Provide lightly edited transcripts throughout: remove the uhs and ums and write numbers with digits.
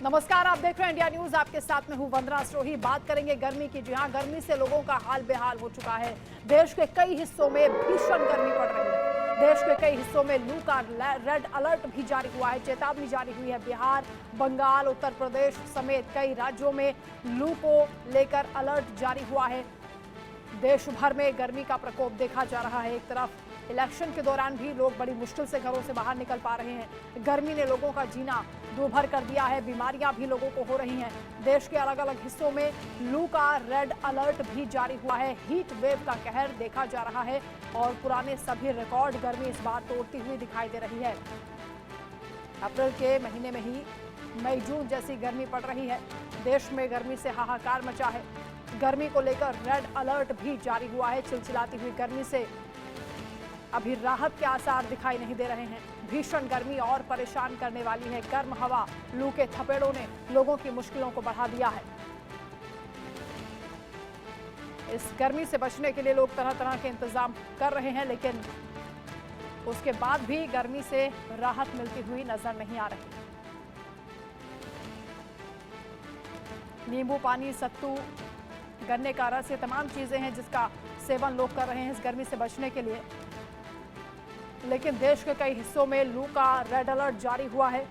नमस्कार, आप देख रहे हैं इंडिया न्यूज। आपके साथ में हूं वंदना स्रोही। बात करेंगे गर्मी की। जी हां, गर्मी से लोगों का हाल बेहाल हो चुका है। देश के कई हिस्सों में भीषण गर्मी पड़ रही है। देश के कई हिस्सों में लू का रेड अलर्ट भी जारी हुआ है, चेतावनी जारी हुई है। बिहार, बंगाल, उत्तर प्रदेश समेत कई राज्यों में लू को लेकर अलर्ट जारी हुआ है। देश भर में गर्मी का प्रकोप देखा जा रहा है। एक तरफ इलेक्शन के दौरान भी लोग बड़ी मुश्किल से घरों से बाहर निकल पा रहे हैं। गर्मी ने लोगों का जीना दूभर कर दिया है। बीमारियां भी लोगों को हो रही हैं। देश के अलग अलग हिस्सों में लू का रेड अलर्ट भी जारी हुआ है। हीट वेव का कहर देखा जा रहा है और पुराने सभी रिकॉर्ड गर्मी इस बार तोड़ती हुई दिखाई दे रही है। अप्रैल के महीने में ही मई जून जैसी गर्मी पड़ रही है। देश में गर्मी से हाहाकार मचा है। गर्मी को लेकर रेड अलर्ट भी जारी हुआ है। चिलचिलाती हुई गर्मी से अभी राहत के आसार दिखाई नहीं दे रहे हैं। भीषण गर्मी और परेशान करने वाली है। गर्म हवा, लू के थपेड़ों ने लोगों की मुश्किलों को बढ़ा दिया है। इस गर्मी से बचने के लिए लोग तरह तरह के इंतजाम कर रहे हैं, लेकिन उसके बाद भी गर्मी से राहत मिलती हुई नजर नहीं आ रही। नींबू पानी, सत्तू, गन्ने का रस, ये तमाम चीजें हैं जिसका सेवन लोग कर रहे हैं इस गर्मी से बचने के लिए। लेकिन देश के कई हिस्सों में लू का रेड अलर्ट जारी हुआ है।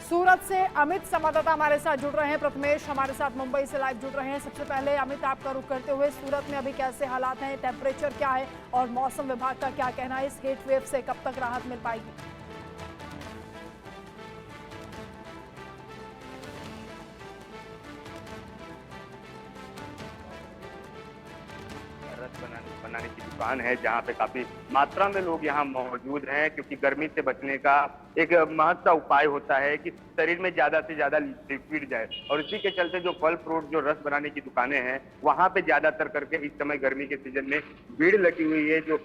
सूरत से अमित संवाददाता हमारे साथ जुड़ रहे हैं। प्रथमेश हमारे साथ मुंबई से लाइव जुड़ रहे हैं। सबसे पहले अमित, आपका रुख करते हुए सूरत में अभी कैसे हालात हैं, टेम्परेचर क्या है और मौसम विभाग का क्या कहना है, इस हीट वेव से कब तक राहत मिल पाएगी? बनाने की दुकान है जहां पे काफी मात्रा में लोग यहां मौजूद हैं, क्योंकि गर्मी से बचने का एक महत्व उपाय होता है कि शरीर में ज्यादा से ज्यादा लिक्विड जाए, और इसी के चलते जो फल फ्रूट, जो रस बनाने की दुकानें हैं, वहां पे ज्यादातर करके इस समय गर्मी के सीजन में भीड़ लगी हुई है। जो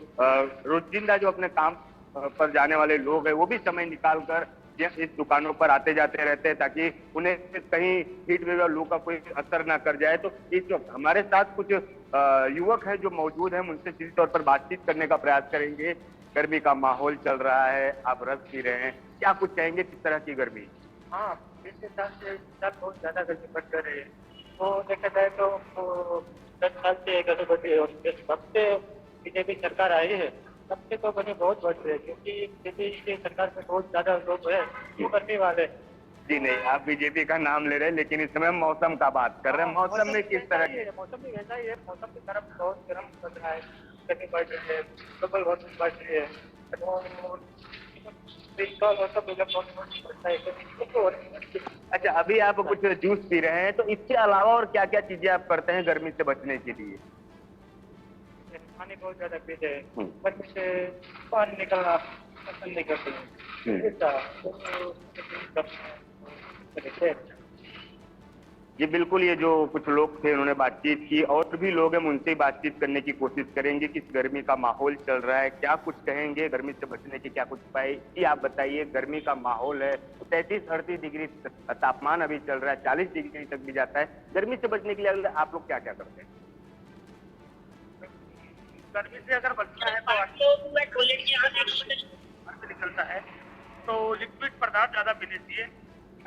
रोजिंदा जो अपने काम पर जाने वाले लोग हैं, वो भी समय निकाल कर इस दुकानों पर आते जाते रहते हैं, ताकि उन्हें कहीं हीट वेव या लू का कोई असर ना कर जाए। तो इस वक्त हमारे साथ कुछ युवक हैं जो मौजूद हैं, उनसे सीधे तौर पर बातचीत करने का प्रयास करेंगे। गर्मी का माहौल चल रहा है, आप रस पी रहे हैं, क्या कुछ कहेंगे किस तरह की गर्मी? हाँ, पिछले साल से बहुत ज्यादा गर्मी बढ़ कर रही है। तो देखा जाए तो 10 साल से गर्मी बढ़ रही है, और जब से बीजेपी सरकार आई है तब से तो गर्मी बहुत बढ़ रही है, क्योंकि बीजेपी सरकार में बहुत ज्यादा लोग है जो गर्मी वाले। जी नहीं, आप बीजेपी का नाम ले रहे हैं, लेकिन इस समय मौसम का बात कर रहे हैं। मौसम में किस तरह की? मौसम भी वैसा ही है। मौसम की तरफ बहुत गर्म बढ़ रहा है, गर्मी बढ़ रही है, ग्लोबल वार्मिंग बढ़ रही है। अच्छा, अभी आप कुछ जूस पी रहे हैं, तो इसके अलावा और क्या क्या चीजें आप करते हैं गर्मी से बचने के लिए? पानी बहुत ज्यादा पीते हैं, गर्मी से बाहर निकलना पसंद नहीं करते हैं। जी बिल्कुल, ये जो कुछ लोग थे उन्होंने बातचीत की, और भी लोग हैं, उनसे बातचीत करने की कोशिश करेंगे कि इस गर्मी का माहौल चल रहा है, क्या कुछ कहेंगे, गर्मी से बचने के क्या कुछ उपाय। ये आप बताइए, गर्मी का माहौल है, 33-38 डिग्री तापमान अभी चल रहा है, 40 डिग्री तक भी जाता है। गर्मी से बचने के लिए आप लोग क्या क्या करते हैं? गर्मी से अगर बचना है तो निकलता है तो लिक्विड पदार्थ ज्यादा पीने चाहिए।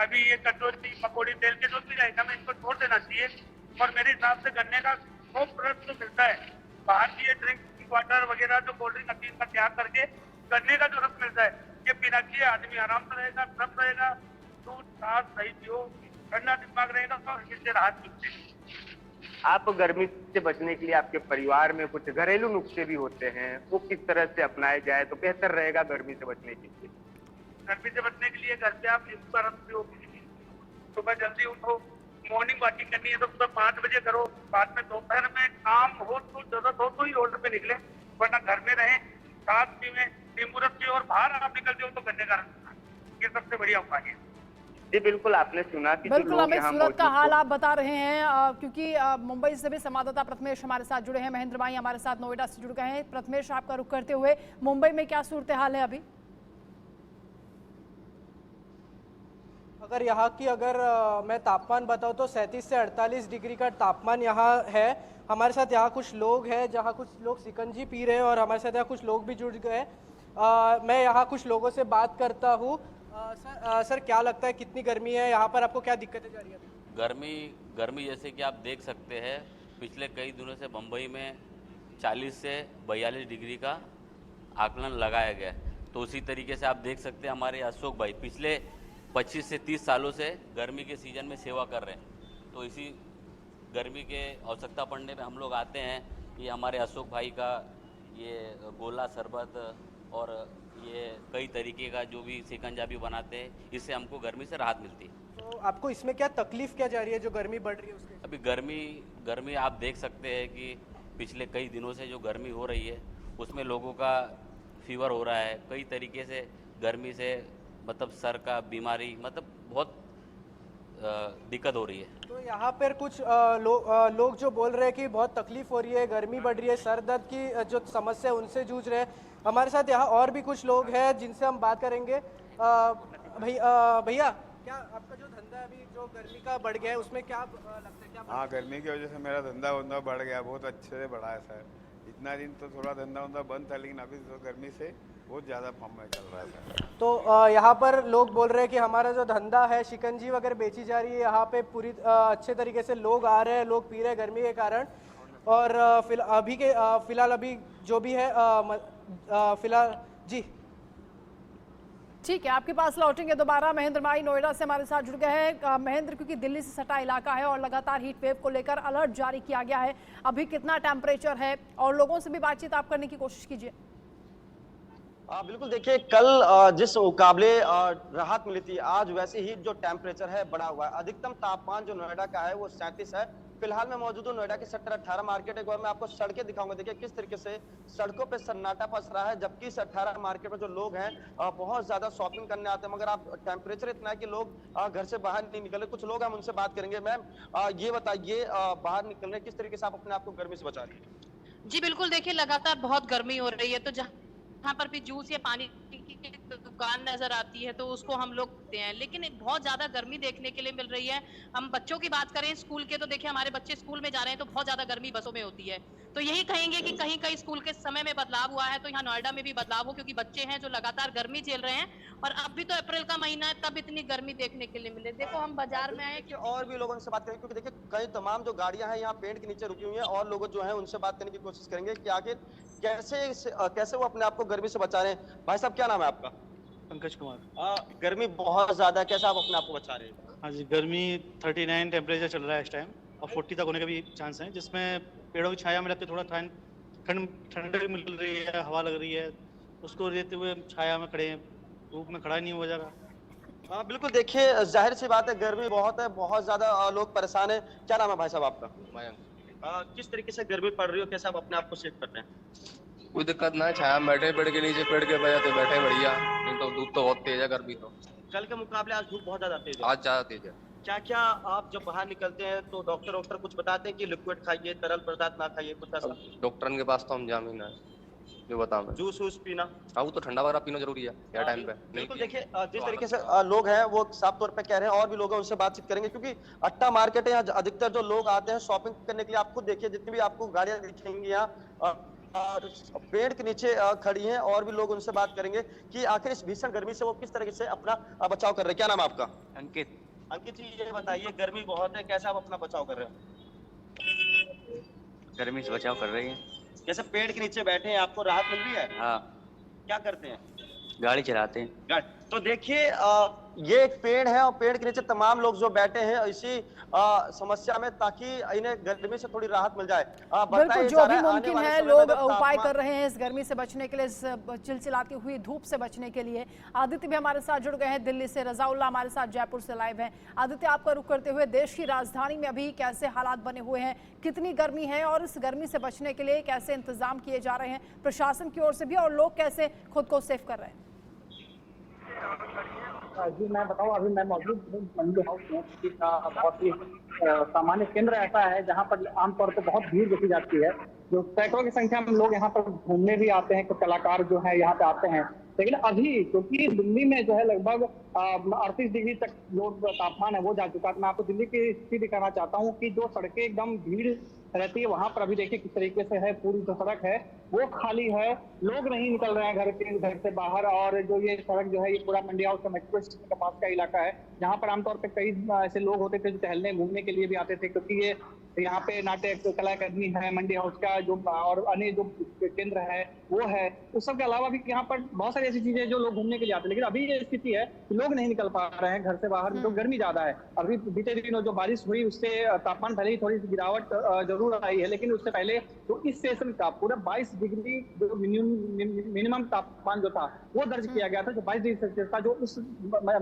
अभी ये कटोरी पकौड़ी तेल के जो भी आइटम है इनको छोड़ देना चाहिए, और मेरे हिसाब से गन्ने का खूब रस जो मिलता है बाहर की, ये ड्रिंक वाटर वगैरह जो कोल्ड ड्रिंक आती है इनका त्याग करके गन्ने का जो रस मिलता है ये पीना चाहिए। आदमी आराम से रहेगा, सब रहेगा, दूध छाछ सही पियो, ठंडा दिमाग रहेगा और इससे राहत मिलती है। आप गर्मी से बचने के लिए आपके परिवार में कुछ घरेलू नुस्खे भी होते हैं, वो किस तरह से अपनाए जाए तो बेहतर रहेगा गर्मी से बचने के लिए? गर्मी से बचने के लिए घर पे आप नींबू का रस पियो, सुबह जल्दी उठो, मॉर्निंग वॉकिंग करनी है तो सुबह 5 बजे करो, बाद में दोपहर में काम हो तो जरूरत हो तो ही रोड पे निकले, वरना घर में रहे, साथ में नींबू रस पियो, और बाहर आप निकलते हो तो गन्ने का रस, ये सबसे बढ़िया उपाय है। जी बिल्कुल, आपने सुना कि बिल्कुल अमित, सूरत का हाल आप बता रहे हैं, क्योंकि मुंबई से भी संवाददाता प्रथमेश हमारे साथ जुड़े हैं। महेंद्र भाई हमारे साथ नोएडा से जुड़ गए हैं। प्रथमेश, आपका रुख करते हुए मुंबई में क्या सूरत हाल है अभी? अगर यहाँ की मैं तापमान बताऊँ तो 37 से 48 डिग्री का तापमान यहाँ है। हमारे साथ यहाँ कुछ लोग हैं जहाँ कुछ लोग शिकंजी पी रहे हैं और हमारे साथ यहाँ कुछ लोग भी जुड़ गए। मैं यहाँ कुछ लोगों से बात करता हूँ। सर क्या लगता है कितनी गर्मी है यहाँ पर, आपको क्या दिक्कतें जा रही है अभी? गर्मी जैसे कि आप देख सकते हैं, पिछले कई दिनों से बम्बई में 40 से 42 डिग्री का आकलन लगाया गया है। तो उसी तरीके से आप देख सकते हैं हमारे अशोक भाई पिछले 25 से 30 सालों से गर्मी के सीज़न में सेवा कर रहे हैं। तो इसी गर्मी के आवश्यकता पड़ने पे हम लोग आते हैं। ये हमारे अशोक भाई का ये गोला शरबत और ये कई तरीके का जो भी शिकंजा भी बनाते हैं, इससे हमको गर्मी से राहत मिलती है। तो आपको इसमें क्या तकलीफ क्या जा रही है जो गर्मी बढ़ रही है उसके? अभी गर्मी आप देख सकते हैं कि पिछले कई दिनों से जो गर्मी हो रही है उसमें लोगों का फीवर हो रहा है। कई तरीके से गर्मी से मतलब सर का बीमारी मतलब बहुत दिक्कत हो रही है। तो यहाँ पर कुछ लोग जो बोल रहे हैं कि बहुत तकलीफ हो रही है, गर्मी बढ़ रही है, सर दर्द की जो समस्या है उनसे जूझ रहे हैं। हमारे साथ यहाँ और भी कुछ लोग हैं जिनसे हम बात करेंगे। भैया क्या आपका जो धंधा अभी जो गर्मी का बढ़ गया है उसमें क्या लगता है क्या? हाँ, गर्मी की वजह से मेरा धंधा बढ़ गया, बहुत अच्छे से बढ़ा है सर। इतना दिन तो थोड़ा धंधा बंद था, लेकिन अभी तो गर्मी से बहुत ज़्यादा फॉर्म में चल रहा है सर। तो यहाँ पर लोग बोल रहे हैं कि हमारा जो धंधा है, शिकंजी वगैरह बेची जा रही है, यहाँ पे पूरी अच्छे तरीके से लोग आ रहे हैं, लोग पी रहे हैं गर्मी के कारण। और फिलहाल अभी जो भी है फिलहाल जी ठीक है, आपके पास लौटेंगे दोबारा। महेंद्र माई नोएडा से हमारे साथ जुड़ गए हैं। महेंद्र, क्योंकि दिल्ली से सटा इलाका है और लगातार हीट वेव को लेकर अलर्ट जारी किया गया है, अभी कितना टेम्परेचर है और लोगों से भी बातचीत आप करने की कोशिश कीजिए। बिल्कुल, देखिए कल जिस मुकाबले राहत मिली थी, आज वैसे ही जो टेम्परेचर है बढ़ा हुआ है। अधिकतम तापमान जो नोएडा का है वो 37 है। फिलहाल मैं मौजूद हूँ नोएडा के सेक्टर 18 मार्केट। एक बार मैं आपको सड़कें दिखाऊंगा। देखिए किस तरीके से सड़कों पे सन्नाटा पस रहा है, जबकि इस 18 मार्केट में जो लोग हैं बहुत ज्यादा शॉपिंग करने आते हैं, मगर आप टेम्परेचर इतना है कि लोग घर से बाहर नहीं निकल रहे। कुछ लोग हम उनसे बात करेंगे। मैम ये बताइए, बाहर निकल रहे किस तरीके से आप अपने आप को गर्मी से बचा रही है? जी बिल्कुल, देखिए लगातार बहुत गर्मी हो रही है, तो जहाँ पर भी जूस या पानी की दुकान नजर आती है तो उसको हम लोग देखते हैं, लेकिन बहुत ज्यादा गर्मी देखने के लिए मिल रही है। हम बच्चों की बात करें स्कूल के, तो देखिए हमारे बच्चे स्कूल में जा रहे हैं तो बहुत ज्यादा गर्मी बसों में होती है। तो यही कहेंगे कि कहीं कहीं स्कूल के समय में बदलाव हुआ है, तो यहाँ नोएडा में भी बदलाव हो, क्योंकि बच्चे हैं जो लगातार गर्मी झेल रहे हैं। और अब भी तो अप्रैल का महीना है, तब इतनी गर्मी देखने के लिए मिले। देखो हम बाजार में आए कि और भी लोगों से बात करेंगे, क्योंकि देखिए कई तमाम जो गाड़ियां हैं यहाँ पेड़ के नीचे रुकी हुई हैं, और लोग जो हैं उनसे बात करने की कोशिश करेंगे कि आखिर कैसे वो अपने आप को गर्मी से बचा रहे हैं। भाई साहब क्या नाम है आपका? पंकज कुमार। गर्मी बहुत ज्यादा है, कैसे आप अपने आप को बचा रहे हैं? हाँ जी, गर्मी 39 टेम्परेचर चल रहा है इस टाइम, और 40 तक होने का भी चांस है, जिसमें पेड़ों की छाया में रहते थोड़ा ठंड मिल रही है, हवा लग रही है, उसको लेते हुए छाया में खड़े हैं, धूप में खड़ा नहीं हो जाएगा। हाँ बिल्कुल, देखिए जाहिर सी बात है गर्मी बहुत है, बहुत ज्यादा लोग परेशान है। क्या नाम है भाई साहब आपका? मयंक। किस तरीके से गर्मी पड़ रही हो, कैसे आप अपने आप को सेव कर रहे हैं? कोई दिक्कत ना है, छाया में बैठे, पेड़ के नीचे, पेड़ के वजह से बैठे बढ़िया, नहीं तो धूप तो बहुत तेज है, गर्मी तो कल के मुकाबले आज धूप बहुत ज्यादा तेज है। आज ज्यादा तेज है। क्या क्या आप जब बाहर निकलते हैं तो डॉक्टर कुछ बताते हैं कि लिक्विड खाइए, तरल पदार्थ ना खाइए, कुछ ऐसा? डॉक्टर के पास तो हम जाम ही ना है, जो बताओ। जूस वूस पीना? हाँ, वो तो ठंडा वगैरह पीना जरूरी है या टाइम पे। बिल्कुल, देखिए जिस तरीके से लोग हैं वो साफ तौर पे कह रहे हैं, और भी लोग हैं उनसे बातचीत करेंगे, क्योंकि अट्टा मार्केट है, यहाँ अधिकतर जो लोग आते हैं शॉपिंग करने के लिए, आप खुद देखिए जितनी भी आपको गाड़ियां दिखेंगी यहाँ पेड़ के नीचे खड़ी हैं, और भी लोग उनसे बात करेंगे कि आखिर इस भीषण गर्मी से वो किस तरीके से अपना बचाव कर रहे हैं। क्या नाम है आपका? अंकित। अंकित जी ये बताइए, गर्मी बहुत है, कैसे आप अपना बचाव कर रहे हो? गर्मी से बचाव कर रहे हैं, जैसे पेड़ के नीचे बैठे हैं, आपको राहत मिल रही है? हाँ। क्या करते हैं? गाड़ी चलाते हैं। तो देखिए ये एक पेड़ है, और पेड़ के नीचे तमाम लोग जो बैठे हैं इसी समस्या में, ताकि इन्हें गर्मी से थोड़ी राहत मिल जाए। बिल्कुल, जो भी मुमकिन है लोग उपाय कर रहे हैं इस गर्मी से बचने के लिए, इस चिलचिलाती हुई धूप से बचने के लिए। आदित्य भी हमारे साथ जुड़ गए हैं दिल्ली से, रजाउल्ला हमारे साथ जयपुर से लाइव हैं। आदित्य, आपका रुख करते हुए देश की राजधानी में अभी कैसे हालात बने हुए हैं, कितनी गर्मी है और इस गर्मी से बचने के लिए कैसे इंतजाम किए जा रहे हैं प्रशासन की ओर से भी, और लोग कैसे खुद को सेफ कर रहे हैं? जी मैं बताऊं, अभी मैं मौजूद हूँ मंडी हाउस में, बहुत ही सामान्य केंद्र ऐसा है जहाँ पर आमतौर पर बहुत भीड़ देखी जाती है, जो सैकड़ों की संख्या में लोग यहाँ पर घूमने भी आते हैं। कुछ कलाकार जो है यहाँ पे आते हैं, लेकिन अभी क्योंकि दिल्ली में जो है लगभग 38 डिग्री तक जो तापमान है वो जा चुका है। मैं आपको दिल्ली की स्थिति दिखाना चाहता हूँ कि जो सड़कें एकदम भीड़ रहती है वहां पर अभी देखिए किस तरीके से है, पूरी जो सड़क है वो खाली है, लोग नहीं निकल रहे हैं घर से बाहर। और जो ये सड़क जो है ये पूरा मंडी हाउस का मेट्रो स्टेशन के पास का इलाका है, जहाँ पर आमतौर पर कई ऐसे लोग होते थे जो टहलने घूमने के लिए भी आते थे, क्योंकि ये यहाँ पे नाट्य कला अकादमी है, मंडी हाउस का जो और अन्य जो केंद्र है वो है। उस सब के अलावा भी यहाँ पर बहुत सारी ऐसी चीजें जो लोग घूमने के लिए आते हैं। लेकिन अभी ये स्थिति है कि लोग नहीं निकल पा रहे हैं घर से बाहर, तो गर्मी ज्यादा है। अभी बीते दिनों जो बारिश हुई उससे तापमान भले ही थोड़ी सी गिरावट जरूर आई है, लेकिन उससे पहले तो इस सेशन का पूरा 22 डिग्री जो मिनिमम तापमान जो था वो दर्ज किया गया था, जो 22 डिग्री सेल्सियस था, जो उस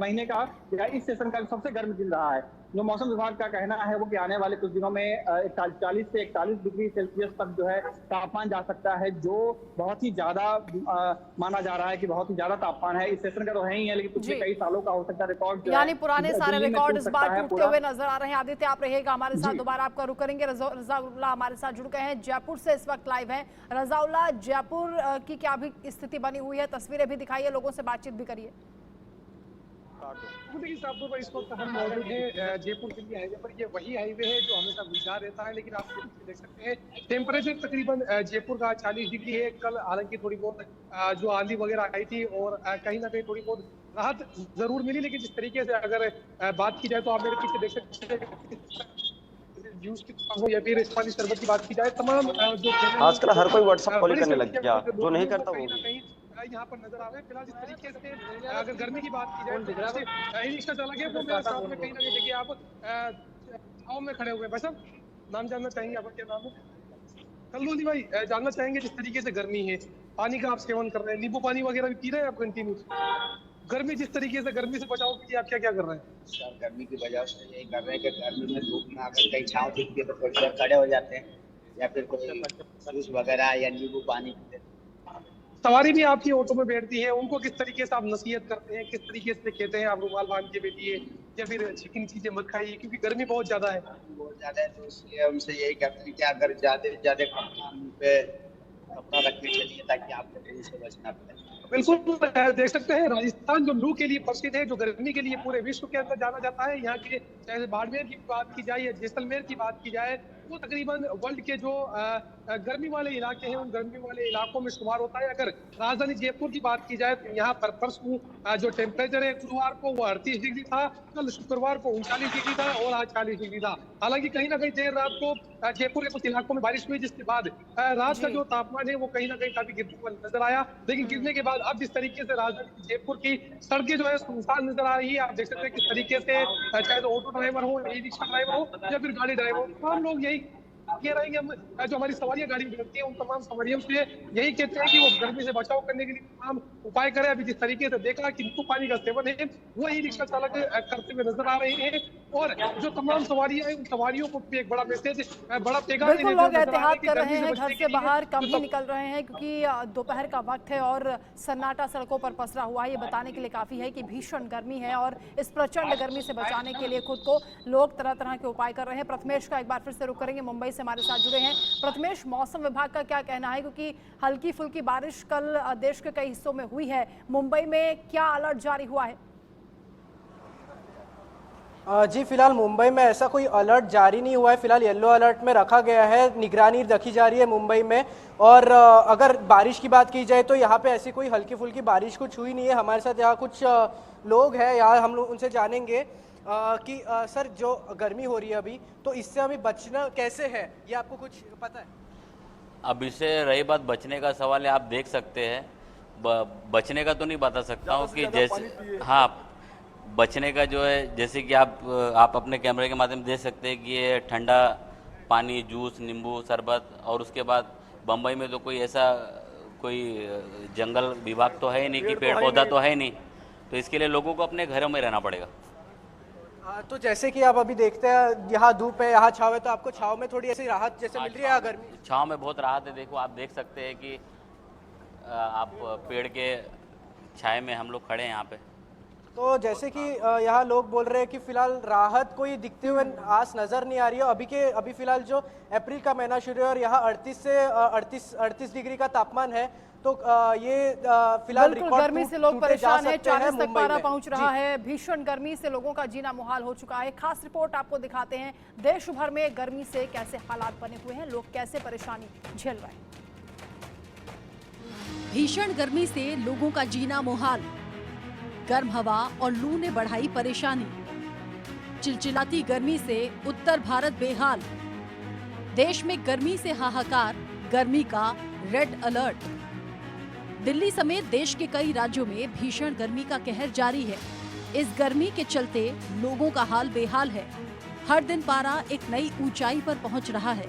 महीने का या इस सेशन का सबसे गर्म दिन रहा है। जो मौसम विभाग का कहना है वो कि आने वाले कुछ दिनों में 40 से 41 डिग्री सेल्सियस तक जो है तापमान जा सकता है, जो बहुत ही ज्यादा माना जा रहा है कि बहुत ही ज्यादा तापमान है। इस सेशन का तो है ही है, लेकिन पिछले कई सालों का हो सकता है रिकॉर्ड, यानी पुराने सारे रिकॉर्ड इस बार टूटते हुए नजर आ रहे हैं। आदित्य आप रहिएगा हमारे साथ, दोबारा आपका रुख करेंगे। रजाउल्ला हमारे साथ जुड़ गए हैं, जयपुर से इस वक्त लाइव हैं। रजाउल्ला, जयपुर की क्या भी स्थिति बनी हुई है, तस्वीरें भी दिखाइए, लोगों से बातचीत भी करिए। देखिए साहब, इस वक्त हम मौजूद हैं जयपुर दिल्ली हाईवे पर। ये वही हाईवे है जो हमेशा गुलजार रहता है, लेकिन आप देख सकते हैं टेम्परेचर तकरीबन जयपुर का 40 डिग्री है। कल हालांकि थोड़ी बहुत जो आंधी वगैरह आई थी और कहीं ना कहीं थोड़ी बहुत राहत जरूर मिली, लेकिन जिस तरीके से अगर बात की जाए तो आप मेरे पीछे देख सकते हैं जूस की या फिर पानी शरबत की बात की जाए, तमाम जो आजकल हर कोई व्हाट्सएप कॉल करने लग गया, जो नहीं करता वो भी यहाँ पर नजर आ रहे हैं। फिलहाल जिस तरीके से अगर गर्मी की बात की जाए तो रिक्शा चालक है वो मेरे साथ में कहीं ना कहीं देखिए आप छाव में खड़े हुए हैं। भाई साहब, नाम जानना चाहेंगे, आपका क्या नाम है? कलमोदी भाई, जानना चाहेंगे जिस तरीके से गर्मी है, पानी का आप सेवन कर रहे हैं, नींबू पानी वगैरह भी पी रहे हैं आप कंटिन्यू? गर्मी जिस तरीके से, गर्मी से बचाव के लिए आप क्या क्या कर रहे हैं? सर गर्मी की वजह से यही कर रहे हैं कि गर्मी में धूप में अगर कहीं छाँव दिखती है तो थोड़ी देर खड़े हो जाते हैं, या फिर कोई जूस वगैरह या नींबू पानी पीते हैं। सवारी भी आपकी ऑटो में बैठती है, उनको किस तरीके से आप नसीहत करते हैं, किस तरीके से कहते हैं आप रुमाल बांध के बैठिए या फिर चिकनी चीजें मत खाइए, क्योंकि गर्मी बहुत ज्यादा है? बहुत ज्यादा है, तो इसलिए उनसे यही कहते हैं कि अगर ज्यादा कपड़ा रखने चलिए ताकि आपको गर्मी से बचना पड़े। बिल्कुल, देख सकते हैं राजस्थान जो लू के लिए प्रसिद्ध है, जो गर्मी के लिए पूरे विश्व के अंदर जाना जाता है। यहाँ के चाहे बाड़मेर की बात की जाए या जैसलमेर की बात की जाए, वो तकरीबन वर्ल्ड के जो गर्मी वाले इलाके हैं उन गर्मी वाले इलाकों में शुमार होता है। अगर राजधानी जयपुर की बात की जाए तो यहाँ पर परसों जो टेम्परेचर है गुरुवार को वो 38 डिग्री था, कल शुक्रवार को 39 डिग्री था और आज 40 डिग्री था। हालांकि कहीं ना कहीं देर रात को जयपुर के कुछ इलाकों में बारिश हुई, जिसके बाद रात का जो तापमान है वो कहीं ना कहीं काफी गिरता हुआ नजर आया। लेकिन गिरने के बाद अब जिस तरीके से राजधानी जयपुर की सड़कें जो है सुनसान नजर आ रही है, आप देख सकते हैं किस तरीके से चाहे तो ऑटो ड्राइवर हो, ई रिक्शा ड्राइवर हो या फिर गाड़ी ड्राइवर हो, तमाम लोग यही कह रहे हैं कि हम जो हमारी सवारियां गाड़ी में बैठती हैं उन तमाम सवारियों से यही कहते हैं कि वो गर्मी से बचाव करने के लिए तमाम उपाय करें। अभी जिस तरीके से देखा कि नींबू पानी का सेवन है वो ही रिक्शा चालक करते हुए नजर आ रहे हैं, और जो तमाम सवारियां हैं उन सवारियों को भी एक बड़ा मैसेज, बड़ा पैगाम बिल्कुल लोग एहतियात कर रहे हैं, घर से बाहर कम ही निकल रहे हैं क्योंकि दोपहर का वक्त है और सन्नाटा सड़कों पर पसरा हुआ है। ये बताने के लिए काफी है कि भीषण गर्मी है और इस प्रचंड गर्मी से बचाने के लिए खुद को लोग तरह तरह के उपाय कर रहे हैं। प्रथमेश का एक बार फिर से रुख करेंगे, मुंबई से हमारे साथ जुड़े हैं। प्रथमेश, मौसम विभाग का क्या कहना है, क्योंकि हल्की फुल्की बारिश कल देश के कई हिस्सों में हुई है, मुंबई में क्या अलर्ट जारी हुआ है? जी फिलहाल मुंबई में ऐसा कोई अलर्ट जारी नहीं हुआ है। फिलहाल येलो अलर्ट में रखा गया है, निगरानी रखी जा रही है मुंबई में। और अगर बारिश की बात की जाए तो यहाँ पे ऐसी कोई हल्की फुल्की बारिश कुछ हुई नहीं है। हमारे साथ यहाँ कुछ लोग हैं, यहाँ हम लोग उनसे जानेंगे कि सर जो गर्मी हो रही है अभी, तो इससे हमें बचना कैसे है, ये आपको कुछ पता है? अब इससे रही बात बचने का सवाल है, आप देख सकते हैं बचने का तो नहीं बता सकता हूँ कि जैसे, हाँ बचने का जो है जैसे कि आप अपने कैमरे के माध्यम देख सकते हैं कि ये ठंडा पानी, जूस, नींबू शरबत, और उसके बाद बम्बई में तो कोई ऐसा कोई जंगल विभाग तो है नहीं कि पेड़ पौधा तो है नहीं, तो इसके लिए लोगों को अपने घरों में रहना पड़ेगा। तो जैसे कि आप अभी देखते हैं यहाँ धूप है, यहाँ छाव है, तो आपको छाव में थोड़ी ऐसी राहत जैसे मिल रही है? गर्मी छाव में बहुत राहत है। देखो आप देख सकते हैं कि आप पेड़ के छाए में हम लोग खड़े हैं यहाँ पे। तो जैसे कि यहाँ लोग बोल रहे हैं कि फिलहाल राहत कोई दिखते हुए आस नजर नहीं आ रही है। अभी फिलहाल जो अप्रैल का महीना शुरू है और यहाँ 38 से 38 डिग्री का तापमान है, तो ये फिलहाल बिल्कुल गर्मी से लोग परेशान हैं। 40 तक पारा पहुंच रहा है। भीषण गर्मी से लोगों का जीना मुहाल हो चुका है। खास रिपोर्ट आपको दिखाते हैं देश भर में गर्मी से कैसे हालात बने हुए हैं, लोग कैसे परेशानी झेल रहे हैं। भीषण गर्मी से लोगों का जीना मुहाल, गर्म हवा और लू ने बढ़ाई परेशानी। चिलचिलाती गर्मी से उत्तर भारत बेहाल। देश में गर्मी से हाहाकार, गर्मी का रेड अलर्ट। दिल्ली समेत देश के कई राज्यों में भीषण गर्मी का कहर जारी है। इस गर्मी के चलते लोगों का हाल बेहाल है। हर दिन पारा एक नई ऊंचाई पर पहुंच रहा है।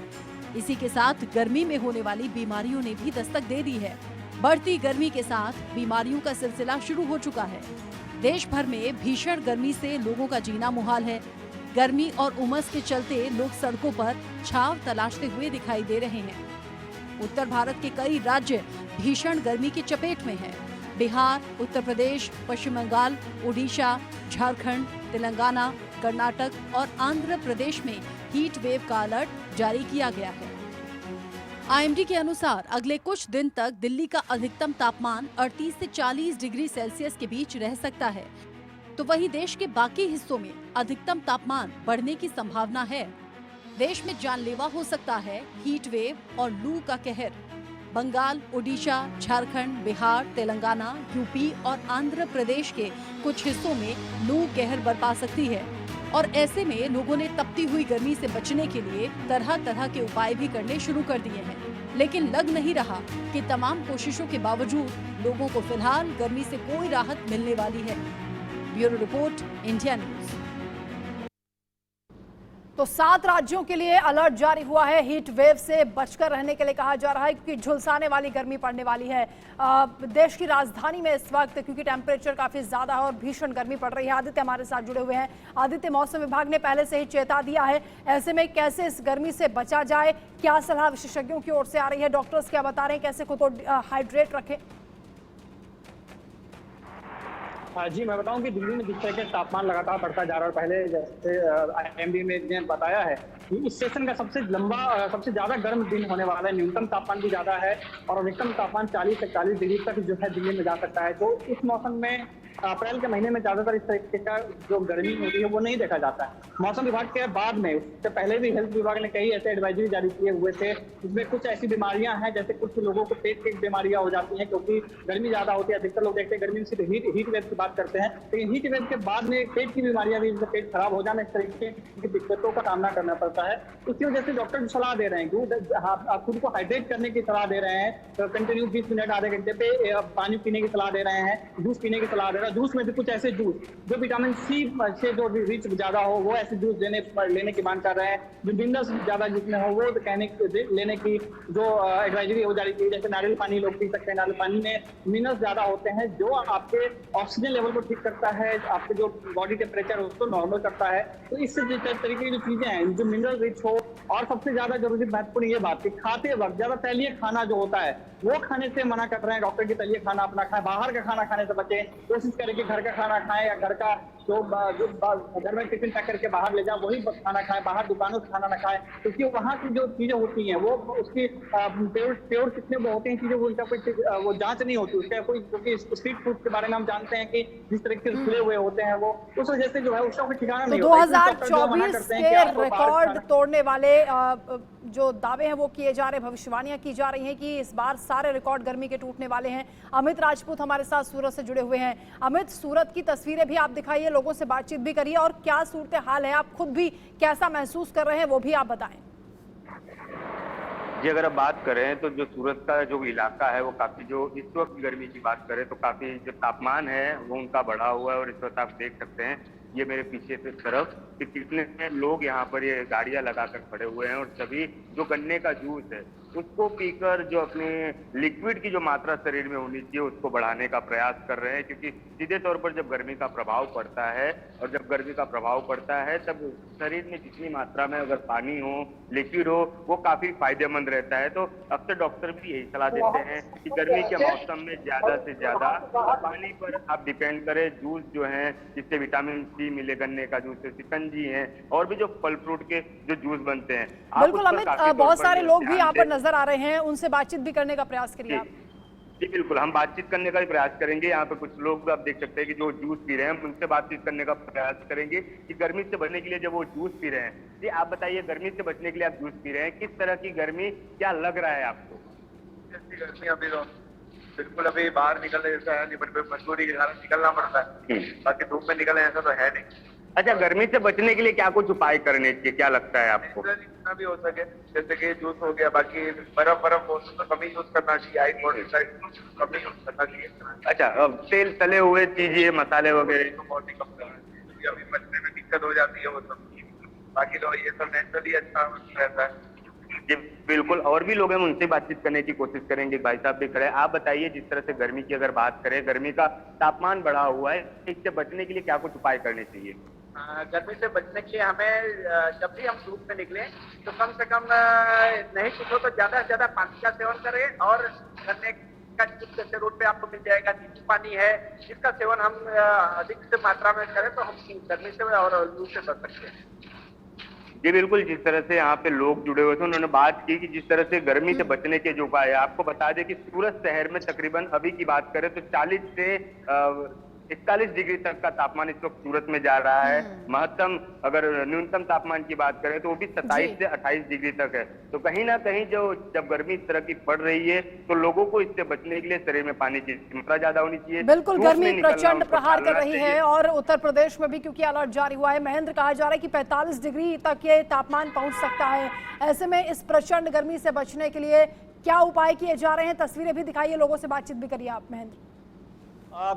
इसी के साथ गर्मी में होने वाली बीमारियों ने भी दस्तक दे दी है। बढ़ती गर्मी के साथ बीमारियों का सिलसिला शुरू हो चुका है। देश भर में भीषण गर्मी से लोगों का जीना मुहाल है। गर्मी और उमस के चलते लोग सड़कों पर छांव तलाशते हुए दिखाई दे रहे हैं। उत्तर भारत के कई राज्य भीषण गर्मी की चपेट में हैं। बिहार, उत्तर प्रदेश, पश्चिम बंगाल, उड़ीसा, झारखंड, तेलंगाना, कर्नाटक और आंध्र प्रदेश में हीट वेव का अलर्ट जारी किया गया है। आईएमडी के अनुसार अगले कुछ दिन तक दिल्ली का अधिकतम तापमान 38 से 40 डिग्री सेल्सियस के बीच रह सकता है, तो वहीं देश के बाकी हिस्सों में अधिकतम तापमान बढ़ने की संभावना है। देश में जानलेवा हो सकता है हीट वेव और लू का कहर। बंगाल, उड़ीसा, झारखंड, बिहार, तेलंगाना, यूपी और आंध्र प्रदेश के कुछ हिस्सों में लू कहर बरपा सकती है और ऐसे में लोगों ने तपती हुई गर्मी से बचने के लिए तरह तरह के उपाय भी करने शुरू कर दिए हैं। लेकिन लग नहीं रहा कि तमाम कोशिशों के बावजूद लोगों को फिलहाल गर्मी से कोई राहत मिलने वाली है। Bureau report, India news. तो 7 राज्यों के लिए अलर्ट जारी हुआ है। हीट वेव से बचकर रहने के लिए कहा जा रहा है क्योंकि झुलसाने वाली गर्मी पड़ने वाली है देश की राजधानी में इस वक्त, क्योंकि टेम्परेचर काफी ज्यादा है और भीषण गर्मी पड़ रही है। आदित्य हमारे साथ जुड़े हुए हैं। आदित्य, मौसम विभाग ने पहले से ही चेता दिया है, ऐसे में कैसे इस गर्मी से बचा जाए, क्या सलाह विशेषज्ञों की ओर से आ रही है? डॉक्टर्स क्या बता रहे हैं, कैसे खुद को हाइड्रेट रखें? जी, मैं बताऊं कि दिल्ली में जिस तरह के तापमान लगातार बढ़ता जा रहा है, पहले जैसे आईएमडी ने बताया है कि इस सेशन का सबसे ज्यादा गर्म दिन होने वाला है। न्यूनतम तापमान भी ज्यादा है और अधिकतम तापमान 40 से 41 डिग्री तक जो है दिल्ली में जा सकता है। तो इस मौसम में अप्रैल के महीने में ज्यादातर इस तरीके का जो गर्मी होती है वो नहीं देखा जाता है। मौसम विभाग के बाद में, उससे पहले भी हेल्थ विभाग ने कई ऐसे एडवाइजरी जारी किए हुए थे जिसमें कुछ ऐसी बीमारियां हैं, जैसे कुछ लोगों को पेट की बीमारियां हो जाती हैं क्योंकि गर्मी ज्यादा होती है। अधिकतर लोग देखते हैं गर्मी में सिर्फ हीट वेव की बात करते हैं, लेकिन हीट वेव के बाद में पेट की बीमारियां भी, जैसे पेट खराब हो जाना, इस तरीके की दिक्कतों का सामना करना पड़ता है। इसकी वजह से डॉक्टर सलाह दे रहे हैं कि आप खुद को हाइड्रेट करने की सलाह दे रहे हैं। तो कंटिन्यू 20 मिनट आधे घंटे पे पानी पीने की सलाह दे रहे हैं, जूस पीने की सलाह दे रहे हैं। जूस में भी कुछ ऐसे जूस जो विटामिन सी से जो रिच ज्यादा हो, वो ऐसे जूस लेने की मांग कर रहे हैं। जो मिनरल्स ज्यादा जिसमें हो वो लेने की जो एडवाइजरी हो जारी की। जैसे नारियल पानी लोग पी सकते हैं, नारियल पानी में मिनरल्स ज्यादा होते हैं जो आपके ऑक्सीजन लेवल को ठीक करता है, आपके जो बॉडी टेम्परेचर है उसको नॉर्मल करता है। तो इस तरीके की जो चीजें हैं जो मिनरल रिच हो, और सबसे ज्यादा जरूरी महत्वपूर्ण ये बात कि खाते वक्त ज्यादा तैलीय खाना जो होता है वो खाने से मना कर रहे हैं डॉक्टर की। तैलीय खाना अपना खाएं, बाहर का खाना खाने से बचें। कोशिश करें कि घर का खाना खाएं या घर का जो घर में टिफिन पैक करके बाहर ले जाओ वही खाना खाएं, बाहर दुकानों से खाना ना खाएं, क्योंकि वहाँ की जो चीजें होती हैं वो उसकी प्योर कितने वो होते हैं चीजें, वो उनका कोई वो जांच नहीं होती उसका कोई, क्योंकि स्ट्रीट फूड के बारे में हम जानते हैं कि जिस तरह के खुले हुए होते हैं वो, उस वजह से जो है उसका कोई ठिकाना नहीं होता। 2024 के रिकॉर्ड तोड़ने वाले जो दावे हैं वो किए जा रहे हैं, भविष्यवाणियां की जा रही हैं कि इस बार सारे रिकॉर्ड गर्मी के टूटने वाले हैं। अमित राजपूत हमारे साथ सूरत से जुड़े हुए हैं। अमित, सूरत की तस्वीरें भी आप दिखाइए, लोगों से बातचीत भी करिए और क्या सूरत हाल है, आप खुद भी कैसा महसूस कर रहे हैं वो भी आप बताएं। जी, अगर आप बात करें तो जो सूरत का जो इलाका है वो काफी, जो इस वक्त गर्मी की बात करें तो काफी जो तापमान है वो उनका बढ़ा हुआ है और इस वक्त आप देख सकते हैं ये मेरे पीछे से तरफ कि कितने लोग यहाँ पर ये गाड़ियां लगाकर खड़े हुए हैं और सभी जो गन्ने का जूस है उसको पीकर जो अपने लिक्विड की जो मात्रा शरीर में होनी चाहिए उसको बढ़ाने का प्रयास कर रहे हैं, क्योंकि सीधे तौर पर जब गर्मी का प्रभाव पड़ता है और जब गर्मी का प्रभाव पड़ता है तब शरीर में जितनी मात्रा में अगर पानी हो, लिक्विड हो, वो काफी फायदेमंद रहता है। तो अक्सर डॉक्टर भी यही सलाह देते हैं कि गर्मी के मौसम में ज्यादा से ज्यादा पानी पर आप डिपेंड करें। जूस जो है जिससे विटामिन सी मिले, गन्ने का जूस है, शिकंजी है और भी जो फल फ्रूट के जो जूस बनते हैं। बिल्कुल अमित, बहुत सारे लोग भी यहाँ पर नजर आ रहे हैं, उनसे बातचीत भी करने का प्रयास करिए आप। जी बिल्कुल, हम बातचीत करने का भी प्रयास करेंगे। यहाँ पे कुछ लोग आप देख सकते हैं कि जो जूस पी रहे हैं, हम उनसे बातचीत करने का प्रयास करेंगे कि गर्मी से बचने के लिए जब वो जूस पी रहे हैं। जी आप बताइए, गर्मी से बचने के लिए आप जूस पी रहे हैं, किस तरह की गर्मी क्या लग रहा है आपको? जैसी गर्मी अभी तो बिल्कुल अभी बाहर निकलने जैसा है नहीं, पर मजबूरी के कारण निकलना पड़ता है, बाकी धूप में निकलने ऐसा तो है नहीं। अच्छा, गर्मी से बचने के लिए क्या कुछ उपाय करने चाहिए, क्या लगता है आपको? जितना भी हो सके, जैसे कि जूस हो गया, बाकी बर्फ हो तो कम यूज करना चाहिए, आइस वाटर कम यूज करना चाहिए। अच्छा, अब तेल तले हुए चीजें, मसाले वगैरह तो बहुत ही कम करना चाहिए, क्योंकि अभी बचने में दिक्कत हो जाती है वो सब। बाकी तो ये सब नेचुरली अच्छा रहता है। जी बिल्कुल, और भी लोग हैं, उनसे बातचीत करने की कोशिश करेंगे। भाई साहब भी खड़े हैं। आप बताइए, जिस तरह से गर्मी की अगर बात करें, गर्मी का तापमान बढ़ा हुआ है, इससे बचने के लिए क्या कुछ उपाय करने चाहिए? गर्मी से बचने के लिए हमें जब भी हम धूप में निकले तो कम से कम नहीं कुछ हो तो ज्यादा से ज्यादा पानी का सेवन करें, और गन्ने का जूस जैसे रोड पे आपको मिल जाएगा, नींबू पानी है, जिसका सेवन हम अधिक से मात्रा में करें तो हम गर्मी से और लू से बच सकते हैं। जी बिल्कुल, जिस तरह से यहाँ पे लोग जुड़े हुए थे, उन्होंने बात की कि जिस तरह से गर्मी से बचने के जो उपाय है। आपको बता दें कि सूरत शहर में तकरीबन अभी की बात करें तो 40 से 41 डिग्री तक का तापमान इस वक्त सूरत में जा रहा है। महत्तम अगर न्यूनतम तापमान की बात करें तो वो भी 27 से 28 डिग्री तक है। तो कहीं ना कहीं जब गर्मी इस तरह की पड़ रही है तो लोगों को इससे बचने के लिए शरीर में पानी की मात्रा ज्यादा होनी चाहिए। बिल्कुल, गर्मी प्रचंड प्रहार कर रही है और उत्तर प्रदेश में भी क्योंकि अलर्ट जारी हुआ है, महेंद्र, कहा जा रहा है कि 45 डिग्री तक ये तापमान पहुंच सकता है। ऐसे में इस प्रचंड गर्मी से बचने के लिए क्या उपाय किए जा रहे हैं? तस्वीरें भी दिखाइए, लोगों से बातचीत भी करिए आप महेंद्र।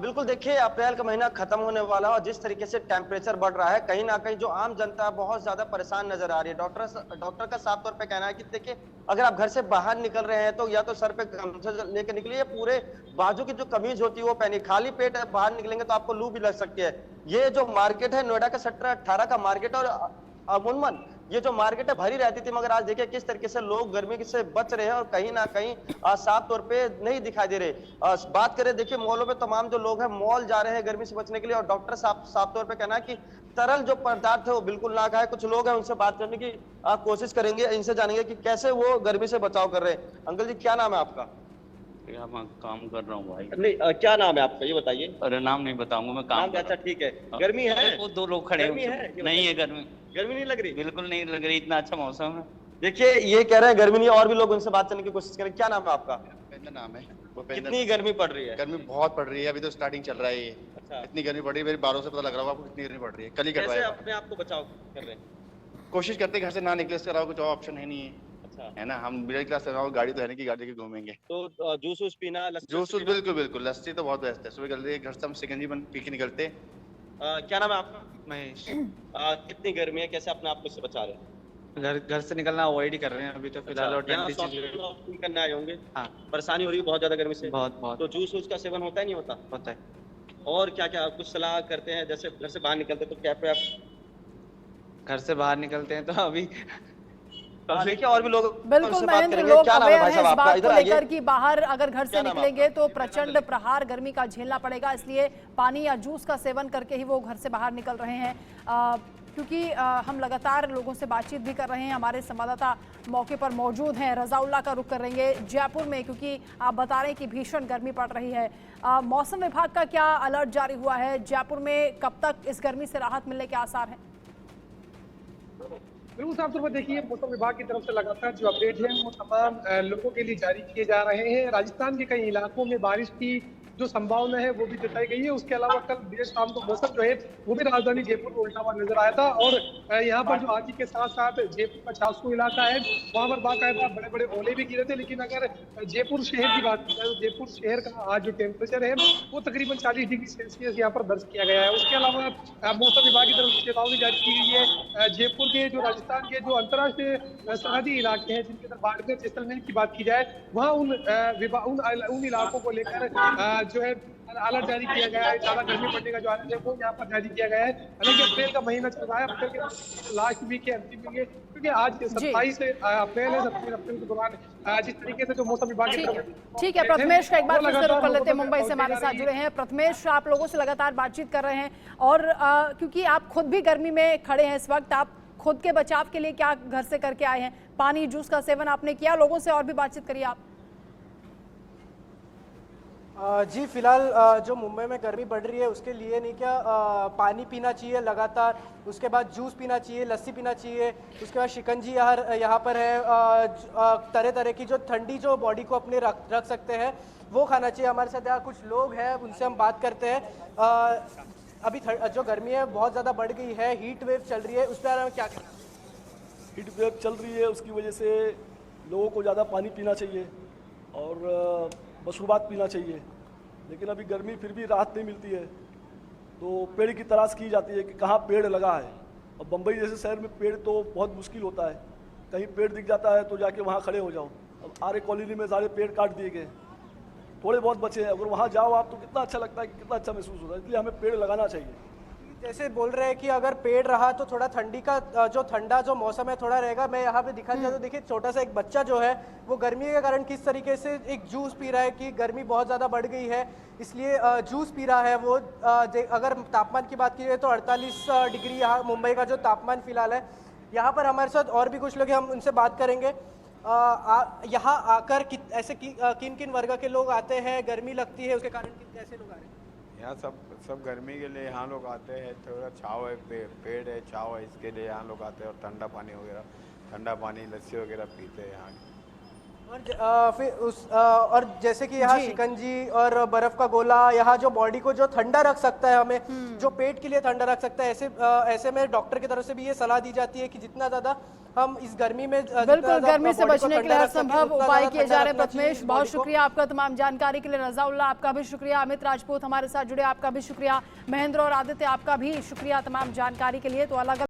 बिल्कुल, देखिए अप्रैल का महीना खत्म होने वाला है और जिस तरीके से टेम्परेचर बढ़ रहा है, कहीं ना कहीं जो आम जनता है बहुत ज्यादा परेशान नजर आ रही है। डॉक्टर का साफ तौर पे कहना है कि देखिए, अगर आप घर से बाहर निकल रहे हैं तो या तो सर पे गमछा लेके निकलिए, या पूरे बाजू की जो कमीज होती है वो पहनिए। खाली पेट बाहर निकलेंगे तो आपको लू भी लग सकती है। ये जो मार्केट है नोएडा का सेक्टर 18 का मार्केट, और अमूमन ये जो मार्केट है भरी रहती थी, मगर आज देखिए किस तरीके से लोग गर्मी से बच रहे हैं और कहीं ना कहीं साफ तौर पे नहीं दिखाई दे रहे। बात करें, देखिए मॉलों में तमाम जो लोग हैं मॉल जा रहे हैं गर्मी से बचने के लिए, और डॉक्टर साफ तौर पे कहना है कि तरल जो पदार्थ है वो बिल्कुल ना खाए। कुछ लोग हैं, उनसे बात करने की कोशिश करेंगे, इनसे जानेंगे कि कैसे वो गर्मी से बचाव कर रहे हैं। अंकल जी, क्या नाम है आपका? मैं काम कर रहा हूँ भाई। नहीं, क्या नाम है आपका, ये बताइए। अरे नाम नहीं बताऊंगा, मैं काम कर रहा हूँ। अच्छा ठीक है। गर्मी है? वो दो लोग खड़े हैं। नहीं है गर्मी, गर्मी नहीं लग रही? बिल्कुल नहीं लग रही, इतना अच्छा मौसम है। देखिए ये कह रहे हैं गर्मी नहीं है, और भी लोग उनसे बात करने की कोशिश करें। क्या नाम है आपका? नाम है। कितनी गर्मी पड़ रही है? गर्मी बहुत पड़ रही है, अभी तो स्टार्टिंग चल रहा है ये। अच्छा। इतनी गर्मी पड़ रही है, मेरी बालों से पता लग रहा होगा आपको कितनी गर्मी पड़ रही है। कल ही करवाया। अपने आप को बचाव कर रहे हैं? कोशिश करते घर से ना निकले, इसके अलावा कुछ और ऑप्शन है नहीं है। है ना, हम मिडिल क्लास से, गाड़ी तो है नहीं कि गाड़ी लेके घूमेंगे। तो जूस वूस पीना, जूस बिल्कुल, लस्सी तो बहुत बेस्ट है। सुबह जल्दी घर से हम शिकंजी पी के निकलते। क्या नाम है आपका? महेश। कितनी गर्मी है, कैसे अपने आप को इससे बचा रहे हैं? घर से निकलना अवॉइड ही कर रहे हैं अभी तो फिलहाल। और करने आए होंगे। हाँ, परेशानी हो रही है बहुत ज्यादा गर्मी से? बहुत। तो जूस वूस का सेवन होता है नहीं होता? होता है। और क्या क्या कुछ सलाह करते हैं, जैसे घर से बाहर निकलते तो क्या घर से बाहर निकलते हैं तो अभी देखिए और भी लोग बिल्कुल महेंद्र, लोग अवेयर हैं इस बात को लेकर कि बाहर अगर घर से निकलेंगे तो प्रचंड प्रहार गर्मी का झेलना पड़ेगा, इसलिए पानी या जूस का सेवन करके ही वो घर से बाहर निकल रहे हैं। क्योंकि हम लगातार लोगों से बातचीत भी कर रहे हैं, हमारे संवाददाता मौके पर मौजूद हैं। रजाउल्ला का रुख करेंगे जयपुर में, क्योंकि आप बता रहे हैं कि भीषण गर्मी पड़ रही है। मौसम विभाग का क्या अलर्ट जारी हुआ है? जयपुर में कब तक इस गर्मी से राहत मिलने के आसार हैं? बिल्कुल साफ तौर पर देखिए, मौसम विभाग की तरफ से लगातार जो अपडेट है वो तमाम लोगों के लिए जारी किए जा रहे हैं। राजस्थान के कई इलाकों में बारिश की जो संभावना है वो भी जताई गई है। उसके अलावा कल देर शाम को मौसम जो है वो भी राजधानी जयपुर में उल्टा हुआ नजर आया था और यहाँ पर जो आंधी के साथ साथ जयपुर का छासू इलाका है वहाँ पर बाकायदा बड़े बड़े ओले भी गिरे थे। लेकिन अगर जयपुर शहर की बात की जाए तो जयपुर शहर का आज जो टेम्परेचर है वो तकरीबन 40 डिग्री सेल्सियस यहाँ पर दर्ज किया गया है। उसके अलावा मौसम विभाग की तरफ से चेतावनी जारी की गई है। जयपुर के जो राजस्थान के जो अंतर्राष्ट्रीय सरहदी इलाके हैं जिनके अंदर बाड़मेर जैसलमेर की बात की जाए वहाँ उन इलाकों को लेकर जो है अलर्ट जारी किया गया है। ज्यादा गर्मी पड़ने का जो अलर्ट है वो यहाँ पर जारी किया गया है। हालांकि अप्रैल का महीना चल रहा है, अप्रैल के लास्ट वीक के अंतिम वीक है क्योंकि आज 27 अप्रैल है। 27 अप्रैल के दौरान जिस तरीके से जो मौसम विभाग की तरफ ठीक है प्रथमेश का एक बार फिर से रुक कर लेते हैं। मुंबई से हमारे साथ जुड़े हैं प्रथमेश, आप लोगों से लगातार बातचीत कर रहे हैं और क्योंकि आप खुद भी गर्मी में खड़े हैं इस वक्त, आप खुद के बचाव के लिए क्या घर से करके आए हैं? पानी जूस का सेवन आपने किया? लोगों से और भी बातचीत करिए आप। जी फिलहाल जो मुंबई में गर्मी बढ़ रही है उसके लिए नहीं क्या पानी पीना चाहिए लगातार, उसके बाद जूस पीना चाहिए, लस्सी पीना चाहिए, उसके बाद शिकंजी यहाँ पर है, तरह तरह की जो ठंडी जो बॉडी को अपने रख सकते हैं वो खाना चाहिए। हमारे साथ यहाँ कुछ लोग हैं उनसे हम बात करते हैं। अभी जो गर्मी है बहुत ज़्यादा बढ़ गई है, हीट वेव चल रही है, उस पर क्या कहना? हीट वेव चल रही है उसकी वजह से लोगों को ज़्यादा पानी पीना चाहिए और मशरूबात पीना चाहिए। लेकिन अभी गर्मी फिर भी राहत नहीं मिलती है तो पेड़ की तलाश की जाती है कि कहाँ पेड़ लगा है। अब बम्बई जैसे शहर में पेड़ तो बहुत मुश्किल होता है, कहीं पेड़ दिख जाता है तो जाके वहाँ खड़े हो जाओ। अब आरे कॉलोनी में सारे पेड़ काट दिए गए, थोड़े बहुत बचे हैं, अगर वहाँ जाओ आप तो कितना अच्छा लगता है कि कितना अच्छा महसूस होता है। इसलिए हमें पेड़ लगाना चाहिए। जैसे बोल रहे हैं कि अगर पेड़ रहा तो थोड़ा ठंडी का जो ठंडा जो मौसम है थोड़ा रहेगा। मैं यहाँ पे दिखा दिया तो देखिए छोटा सा एक बच्चा जो है वो गर्मी के कारण किस तरीके से एक जूस पी रहा है कि गर्मी बहुत ज़्यादा बढ़ गई है इसलिए जूस पी रहा है वो। अगर तापमान की बात की जाए तो 48 डिग्री यहाँ मुंबई का जो तापमान फिलहाल है। यहाँ पर हमारे साथ और भी कुछ लोग हैं, हम उनसे बात करेंगे। यहाँ आकर ऐसे किन किन वर्ग के लोग आते हैं, गर्मी लगती है उसके कारण कैसे लोग आ रहे हैं? यहाँ सब गर्मी के लिए यहाँ लोग आते हैं, थोड़ा छाव है, पेड़ है, छाव है, इसके लिए यहाँ लोग आते हैं और ठंडा पानी वगैरह, ठंडा पानी लस्सी वगैरह पीते हैं यहाँ। और जैसे कि यहाँ शिकंजी और बर्फ का गोला यहाँ जो बॉडी को जो ठंडा रख सकता है, हमें जो पेट के लिए ठंडा रख सकता है, ऐसे में डॉक्टर की तरफ से भी ये सलाह दी जाती है कि जितना ज्यादा हम इस गर्मी में बिल्कुल गर्मी से बचने के लिए हर संभव उपाय किए जा रहे हैं। प्रथमेश बहुत शुक्रिया आपका तमाम जानकारी के लिए। रजाउल्लाह आपका भी शुक्रिया, अमित राजपूत हमारे साथ जुड़े आपका भी शुक्रिया, महेंद्र और आदित्य आपका भी शुक्रिया तमाम जानकारी के लिए। तो अलग